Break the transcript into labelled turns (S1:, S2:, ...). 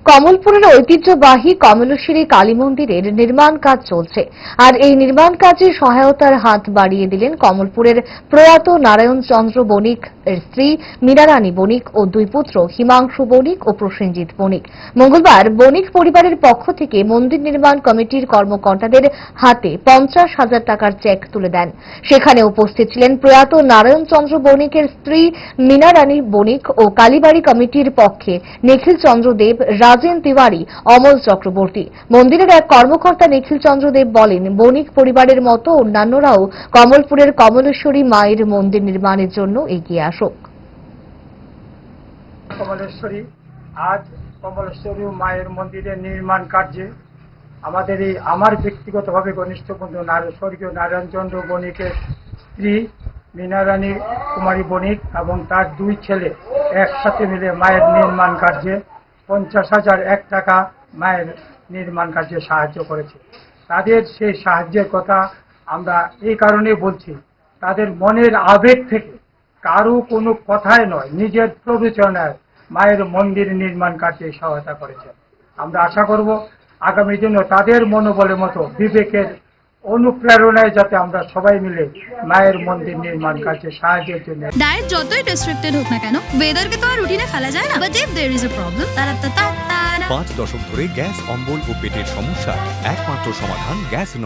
S1: কমলপুরের ঐতিহ্যবাহী কমলেশ্বরী কালী মন্দিরের নির্মাণ কাজ চলছে। আর এই নির্মাণ কাজে সহায়তার হাত বাড়িয়ে দিলেন কমলপুরের প্রয়াত নারায়ণ চন্দ্র বণিক এর স্ত্রী মীরারানী বণিক ও দুই পুত্র হিমাংশু বণিক ও প্রসেনজিৎ বণিক। মঙ্গলবার বণিক পরিবারের পক্ষ থেকে মন্দির নির্মাণ কমিটির কর্মকর্তাদের হাতে 50,000 টাকার চেক তুলে দেন। সেখানে উপস্থিত ছিলেন প্রয়াত নারায়ণ চন্দ্র বণিকের স্ত্রী মীরারানী বণিক ও কালীবাড়ি কমিটির পক্ষে নিখিল চন্দ্র দেব, রাজেন তিওয়ারি, অমল চক্রবর্তী। মন্দিরের এক কর্মকর্তা নিখিল চন্দ্র দেব বলেন, বণিক পরিবারের মতো অন্যান্যরাও কমলপুরের কমলেশ্বরী মায়ের মন্দির নির্মাণের জন্য এগিয়ে আসুক।
S2: কমলেশ্বরী আজ কমলেশ্বরী মায়ের মন্দিরের নির্মাণ কার্যে আমার ব্যক্তিগতভাবে ঘনিষ্ঠ বন্ধু স্বর্গীয় নারায়ণ চন্দ্র বণিকের স্ত্রী মীনারানী কুমারী বণিক এবং তার দুই ছেলে একসাথে মিলে মায়ের নির্মাণ কার্যে 50,001 টাকা মায়ের নির্মাণ কার্যে সাহায্য করেছে। তাদের সেই সাহায্যের কথা আমরা এই কারণে বলছি, তাদের মনের আবেগ থেকে কারো কোনো কথায় নয়, নিজের প্ররোচনায় মায়ের মন্দির নির্মাণ কার্যে সহায়তা করেছে। আমরা আশা করব আগামী দিনে তাদের মনোবলের মতো বিবেকের অনুপ্রেরণায় যাতে আমরা সবাই মিলে মায়ের মন্দির নির্মাণ কাজে সাহায্যের জন্য।
S3: ডায়েট যতই রেস্ট্রিক্টেড হোক না কেন, ওয়েদারকে তো আর রুটিনে ফেলা যায় না। But if there is a problem,
S4: 5 দশক ধরে গ্যাস, অম্বল ও পেটের সমস্যা একমাত্র সমাধান গ্যাস।